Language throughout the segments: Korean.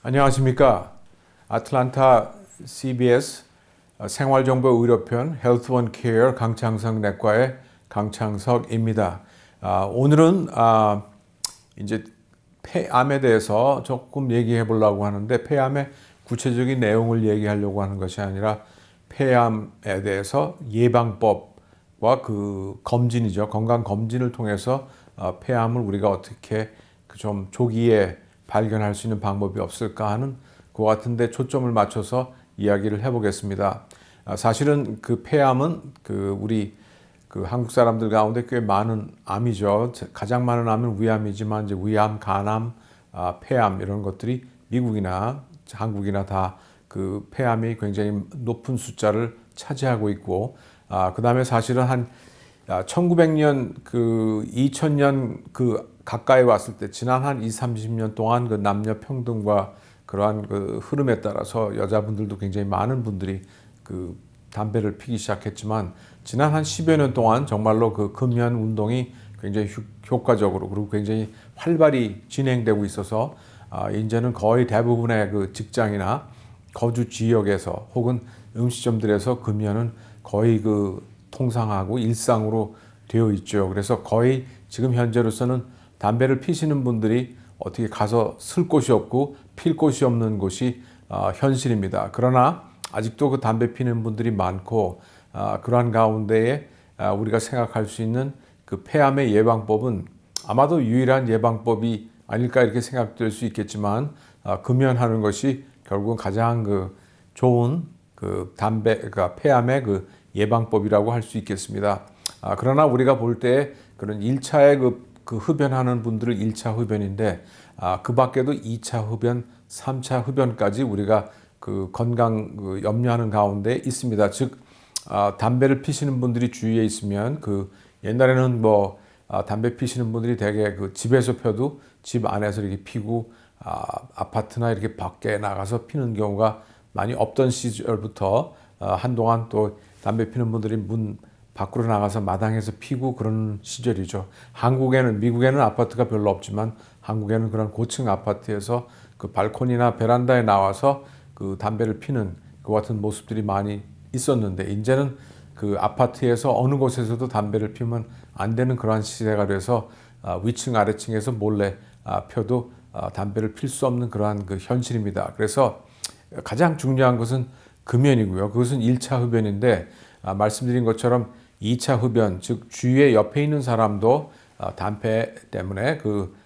안녕하십니까. 아틀란타 CBS 생활정보 의료편 헬스 원 케어 강창석 내과의 강창석입니다. 오늘은 이제 폐암에 대해서 조금 얘기해 보려고 하는데, 폐암의 구체적인 내용을 얘기하려고 하는 것이 아니라 폐암에 대해서 예방법과 그 검진이죠. 건강 검진을 통해서 폐암을 우리가 어떻게 좀 조기에 발견할 수 있는 방법이 없을까 하는 그 같은데 초점을 맞춰서 이야기를 해보겠습니다. 사실은 그 폐암은 우리 한국 사람들 가운데 꽤 많은 암이죠. 가장 많은 암은 위암이지만 이제 위암, 간암, 폐암 이런 것들이 미국이나 한국이나 다 그 폐암이 굉장히 높은 숫자를 차지하고 있고, 그 다음에 사실은 한 1900년 2000년 가까이 왔을 때 지난 한 20, 30년 동안 그 남녀 평등과 그러한 그 흐름에 따라서 여자분들도 굉장히 많은 분들이 그 담배를 피기 시작했지만, 지난 한 10여 년 동안 정말로 그 금연 운동이 굉장히 효과적으로 그리고 굉장히 활발히 진행되고 있어서 이제는 거의 대부분의 그 직장이나 거주 지역에서 혹은 음식점들에서 금연은 거의 그 통상하고 일상으로 되어 있죠. 그래서 거의 지금 현재로서는 담배를 피시는 분들이 어떻게 가서 쓸 곳이 없고 필 곳이 없는 곳이 현실입니다. 그러나 아직도 그 담배 피는 분들이 많고, 그러한 가운데에 우리가 생각할 수 있는 그 폐암의 예방법은 아마도 유일한 예방법이 아닐까 이렇게 생각될 수 있겠지만, 금연하는 것이 결국은 가장 그 좋은 그 폐암의 그 예방법이라고 할 수 있겠습니다. 그러나 우리가 볼 때 그런 1차의 그 흡연하는 분들을 1차 흡연인데, 그 밖에도 2차 흡연, 3차 흡연까지 우리가 그 건강 염려하는 가운데 있습니다. 즉, 담배를 피시는 분들이 주위에 있으면 옛날에는 담배 피시는 분들이 대개 그 집에서 펴도 집 안에서 이렇게 피고, 아파트나 이렇게 밖에 나가서 피는 경우가 많이 없던 시절부터 한동안 또 담배 피는 분들이 문 밖으로 나가서 마당에서 피고 그런 시절이죠. 미국에는 아파트가 별로 없지만 한국에는 그런 고층 아파트에서 그 발코니나 베란다에 나와서 그 담배를 피는 그 같은 모습들이 많이 있었는데, 이제는 그 아파트에서 어느 곳에서도 담배를 피면 안 되는 그러한 시대가 돼서 위층 아래층에서 몰래 펴도 담배를 필 수 없는 그러한 그 현실입니다. 그래서 가장 중요한 것은 금연이고요. 그것은 1차 흡연인데, 말씀드린 것처럼 2차 흡연, 즉 주위에 옆에 있는 사람도 담배 때문에 그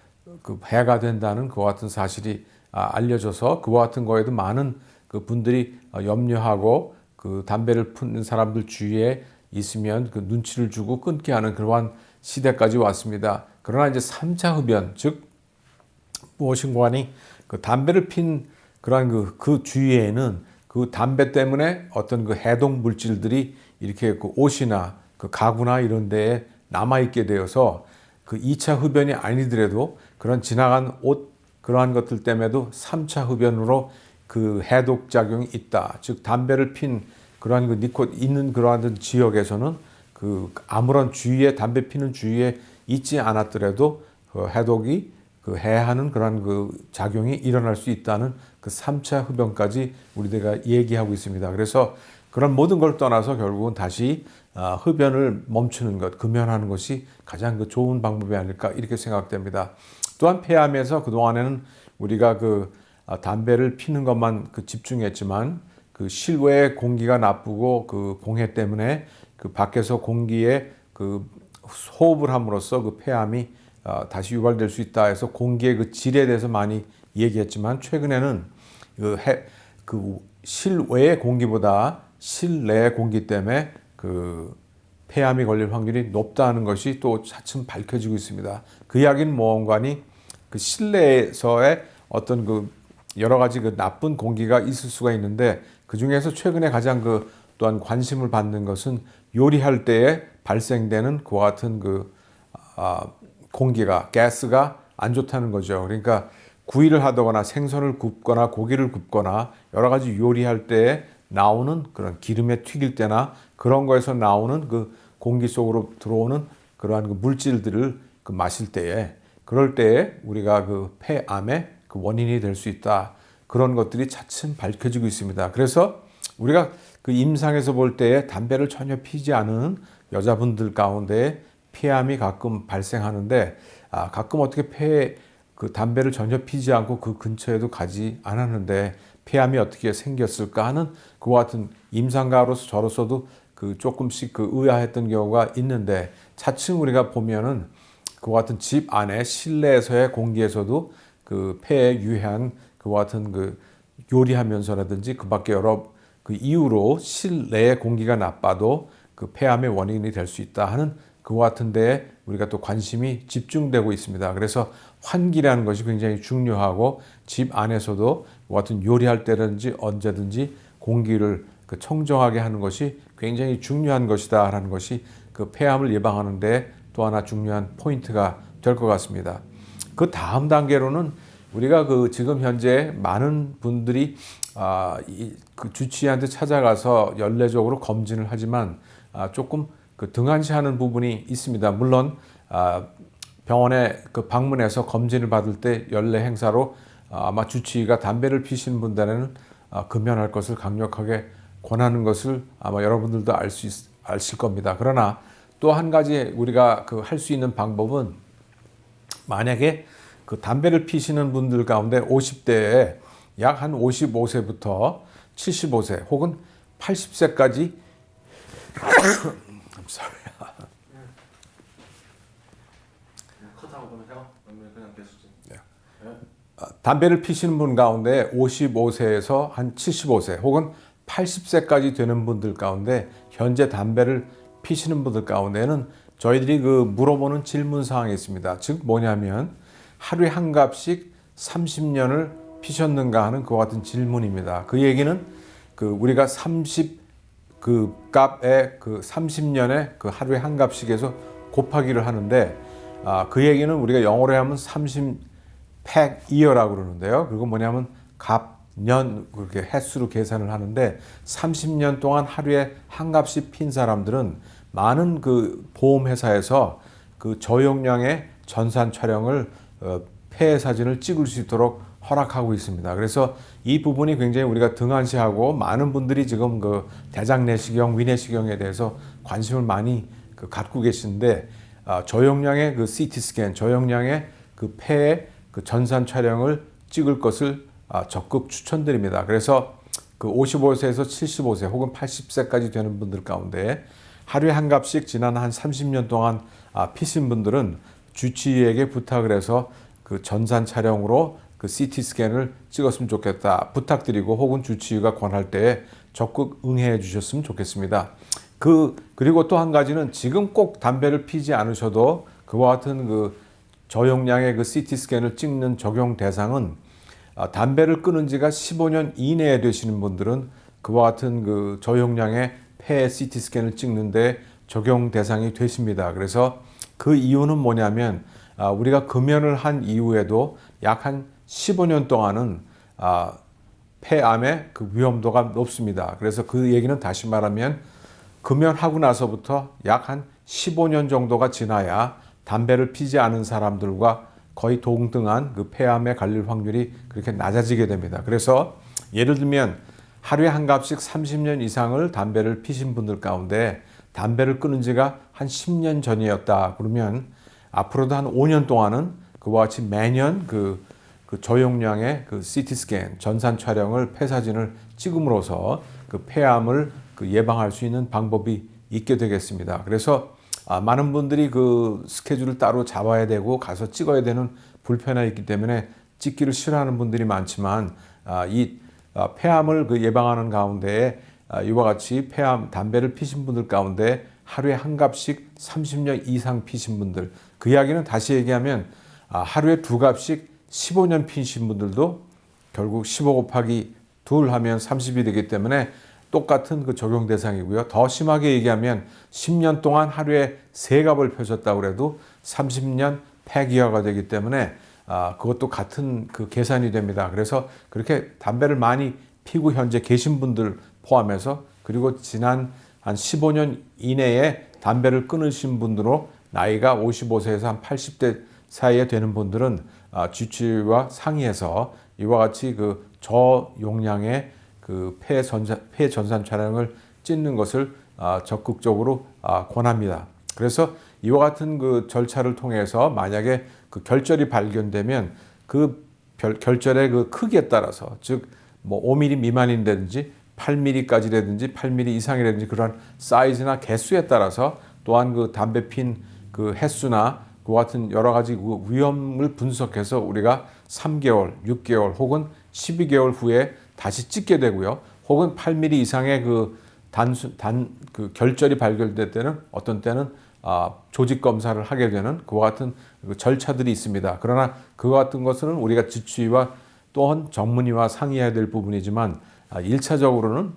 해가 된다는 그와 같은 사실이 알려져서, 그와 같은 거에도 많은 그 분들이 염려하고 그 담배를 피는 사람들 주위에 있으면 그 눈치를 주고 끊게 하는 그러한 시대까지 왔습니다. 그러나 이제 3차 흡연, 즉 무엇인가 하니 그 담배를 핀 그러한 그 주위에는 그 담배 때문에 어떤 그 해독 물질들이 이렇게 그 옷이나 그 가구나 이런 데에 남아있게 되어서 그 2차 흡연이 아니더라도 그런 지나간 옷 그러한 것들 때문에도 3차 흡연으로 그 해독 작용이 있다. 즉 담배를 핀 그러한 그 니코틴 있는 그러한 지역에서는 그 아무런 주위에 담배 피는 주위에 있지 않았더라도 그 해독이 그 해하는 그런 그 작용이 일어날 수 있다는 그 3차 흡연까지 우리가 얘기하고 있습니다. 그래서 그런 모든 걸 떠나서 결국은 다시 흡연을 멈추는 것, 금연하는 것이 가장 그 좋은 방법이 아닐까 이렇게 생각됩니다. 또한 폐암에서 그동안에는 우리가 담배를 피는 것만 집중했지만, 그 실외의 공기가 나쁘고 그 공해 때문에 그 밖에서 공기에 그 호흡을 함으로써 그 폐암이 다시 유발될 수 있다 해서 공기의 그 질에 대해서 많이 얘기했지만, 최근에는 그 실외의 공기보다 실내의 공기 때문에 그 폐암이 걸릴 확률이 높다는 것이 또 차츰 밝혀지고 있습니다. 그 이야기는 무언가니 그 실내에서의 어떤 그 여러 가지 그 나쁜 공기가 있을 수가 있는데, 그 중에서 최근에 가장 또한 관심을 받는 것은 요리할 때에 발생되는 그와 같은 공기가, 가스가 안 좋다는 거죠. 그러니까 구이를 하거나 생선을 굽거나 고기를 굽거나 여러 가지 요리할 때 나오는 그런 기름에 튀길 때나 그런 거에서 나오는 그 공기 속으로 들어오는 그러한 그 물질들을 마실 때에, 그럴 때에 우리가 그 폐암의 그 원인이 될 수 있다. 그런 것들이 차츰 밝혀지고 있습니다. 그래서 우리가 그 임상에서 볼 때에 담배를 전혀 피지 않은 여자분들 가운데 폐암이 가끔 발생하는데 가끔 어떻게 그 담배를 전혀 피지 않고 그 근처에도 가지 않았는데 폐암이 어떻게 생겼을까 하는 그와 같은 임상가로서 저로서도 그 조금씩 그 의아했던 경우가 있는데 차츰 우리가 보면은 그와 같은 집 안에 실내에서의 공기에서도 그 폐에 유해한 그와 같은 그 요리하면서라든지 그 밖에 여러 그 이유로 실내의 공기가 나빠도 그 폐암의 원인이 될 수 있다 하는 그와 같은 데에 우리가 또 관심이 집중되고 있습니다. 그래서 환기라는 것이 굉장히 중요하고 집 안에서도 같은 요리할 때든지 언제든지 공기를 그 청정하게 하는 것이 굉장히 중요한 것이다라는 것이 그 폐암을 예방하는 데 또 하나 중요한 포인트가 될 것 같습니다. 그 다음 단계로는 우리가 그 지금 현재 많은 분들이 그 주치의한테 찾아가서 연례적으로 검진을 하지만 조금 그 등한시하는 부분이 있습니다. 물론 병원에 그 방문해서 검진을 받을 때 연례 행사로 아마 주치의가 담배를 피시는 분들에는 금연할 것을 강력하게 권하는 것을 아마 여러분들도 아실 겁니다. 그러나 또 한 가지 우리가 그 할 수 있는 방법은 만약에 그 담배를 피시는 분들 가운데 50대에 약 한 55세부터 75세 혹은 80세까지 I'm sorry. 담배를 피시는 분 가운데 55세에서 한 75세 혹은 80세까지 되는 분들 가운데 현재 담배를 피시는 분들 가운데는 저희들이 그 물어보는 질문 사항이 있습니다. 즉 뭐냐면 하루에 한 갑씩 30년을 피셨는가 하는 그와 같은 질문입니다. 그 얘기는 그 우리가 30 그 값에 그 30년에 그 하루에 한 갑씩에서 곱하기를 하는데 그 얘기는 우리가 영어로 하면 30 팩 이어라고 그러는데요. 그리고 뭐냐면 년 그렇게 횟수로 계산을 하는데 30년 동안 하루에 한 갑씩 핀 사람들은 많은 그 보험회사에서 그 저용량의 전산 촬영을 폐 사진을 찍을 수 있도록 허락하고 있습니다. 그래서 이 부분이 굉장히 우리가 등한시하고 많은 분들이 지금 그 대장 내시경, 위내시경에 대해서 관심을 많이 갖고 계신데 저용량의 그 CT 스캔, 저용량의 그 폐의 그 전산 촬영을 찍을 것을 적극 추천드립니다. 그래서 그 55세에서 75세 혹은 80세까지 되는 분들 가운데 하루에 한 갑씩 지난 한 30년 동안 피신 분들은 주치의에게 부탁을 해서 그 전산 촬영으로 그 CT 스캔을 찍었으면 좋겠다 부탁드리고 혹은 주치의가 권할 때에 적극 응해 주셨으면 좋겠습니다. 그리고 또 한 가지는 지금 꼭 담배를 피지 않으셔도 그와 같은 그 저용량의 그 CT 스캔을 찍는 적용 대상은 담배를 끊은 지가 15년 이내에 되시는 분들은 그와 같은 그 저용량의 폐 CT 스캔을 찍는데 적용 대상이 되십니다. 그래서 그 이유는 뭐냐면 우리가 금연을 한 이후에도 약 한 15년 동안은 폐암의 그 위험도가 높습니다. 그래서 그 얘기는 다시 말하면 금연하고 나서부터 약 한 15년 정도가 지나야 담배를 피지 않은 사람들과 거의 동등한 그 폐암에 걸릴 확률이 그렇게 낮아지게 됩니다. 그래서 예를 들면 하루에 한 갑씩 30년 이상을 담배를 피신 분들 가운데 담배를 끊은 지가 한 10년 전이었다 그러면 앞으로도 한 5년 동안은 그와 같이 매년 그 저용량의 그 CT 스캔 전산 촬영을 폐 사진을 찍음으로써 그 폐암을 그 예방할 수 있는 방법이 있게 되겠습니다. 그래서 많은 분들이 그 스케줄을 따로 잡아야 되고 가서 찍어야 되는 불편함이 있기 때문에 찍기를 싫어하는 분들이 많지만 이 폐암을 그 예방하는 가운데 이와 같이 폐암 담배를 피신 분들 가운데 하루에 한 갑씩 30년 이상 피신 분들 그 이야기는 다시 얘기하면 하루에 두 갑씩 15년 피신 분들도 결국 15 곱하기 2 하면 30이 되기 때문에 똑같은 그 적용 대상이고요. 더 심하게 얘기하면 10년 동안 하루에 3갑을 펴셨다고 해도 30년 폐기화가 되기 때문에 그것도 같은 그 계산이 됩니다. 그래서 그렇게 담배를 많이 피고 현재 계신 분들 포함해서 그리고 지난 한 15년 이내에 담배를 끊으신 분들로 나이가 55세에서 한 80대 사이에 되는 분들은 주치의와 상의해서 이와 같이 그 저용량의 그 폐전산 촬영을 찍는 것을 적극적으로 권합니다. 그래서 이와 같은 그 절차를 통해서 만약에 그 결절이 발견되면 그 결절의 그 크기에 따라서 즉 뭐 5mm 미만인다든지 8mm까지라든지 8mm 이상이라든지 그러한 사이즈나 개수에 따라서 또한 그 담배 핀 그 횟수나 그 같은 여러 가지 그 위험을 분석해서 우리가 3개월, 6개월 혹은 12개월 후에 다시 찍게 되고요. 혹은 8mm 이상의 그 그 결절이 발견될 때는 어떤 때는 조직 검사를 하게 되는 그와 같은 그 절차들이 있습니다. 그러나 그와 같은 것은 우리가 지추이와 또한 전문의와 상의해야 될 부분이지만 1차적으로는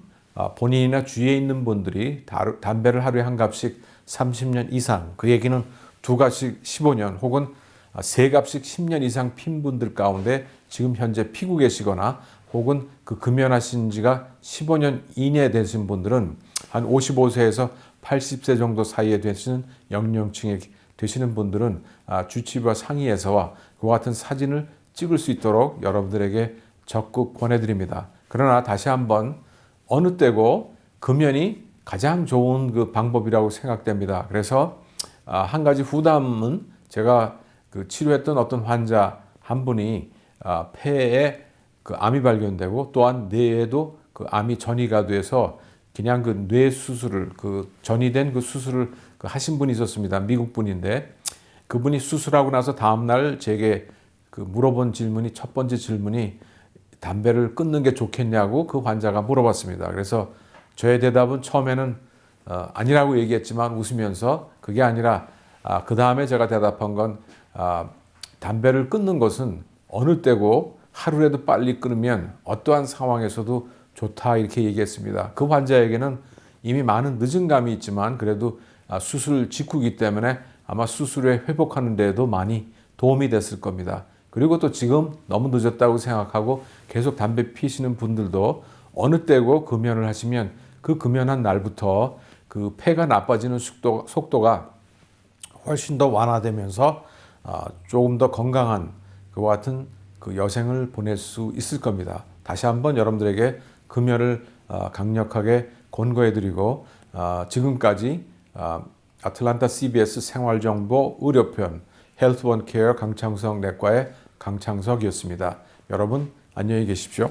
본인이나 주위에 있는 분들이 담배를 하루에 한 갑씩 30년 이상, 그 얘기는 2갑씩 15년 혹은 3갑씩 10년 이상 핀 분들 가운데 지금 현재 피고 계시거나 혹은 그 금연하신 지가 15년 이내 되신 분들은 한 55세에서 80세 정도 사이에 되시는 연령층에 되시는 분들은 주치의와 상의해서 그와 같은 사진을 찍을 수 있도록 여러분들에게 적극 권해드립니다. 그러나 다시 한번 어느 때고 금연이 가장 좋은 그 방법이라고 생각됩니다. 그래서 한 가지 후담은 제가 그 치료했던 어떤 환자 한 분이 폐에 그 암이 발견되고 또한 뇌에도 그 암이 전이가 돼서 그냥 그 뇌 수술을 그 전이된 그 수술을 그 하신 분이 있었습니다. 미국 분인데 그분이 수술하고 나서 다음날 제게 그 물어본 질문이 첫 번째 질문이 담배를 끊는 게 좋겠냐고 그 환자가 물어봤습니다. 그래서 저의 대답은 처음에는 아니라고 얘기했지만 웃으면서 그게 아니라 그 다음에 제가 대답한 건 담배를 끊는 것은 어느 때고 하루라도 빨리 끊으면 어떠한 상황에서도 좋다 이렇게 얘기했습니다. 그 환자에게는 이미 많은 늦은 감이 있지만 그래도 수술 직후이기 때문에 아마 수술에 회복하는 데에도 많이 도움이 됐을 겁니다. 그리고 또 지금 너무 늦었다고 생각하고 계속 담배 피시는 분들도 어느 때고 금연을 하시면 그 금연한 날부터 그 폐가 나빠지는 속도가 훨씬 더 완화되면서 조금 더 건강한 그와 같은 그 여생을 보낼 수 있을 겁니다. 다시 한번 여러분들에게 금연을 강력하게 권고해드리고 지금까지 아틀란타 CBS 생활정보 의료편 헬스원 케어 강창석 내과의 강창석이었습니다. 여러분 안녕히 계십시오.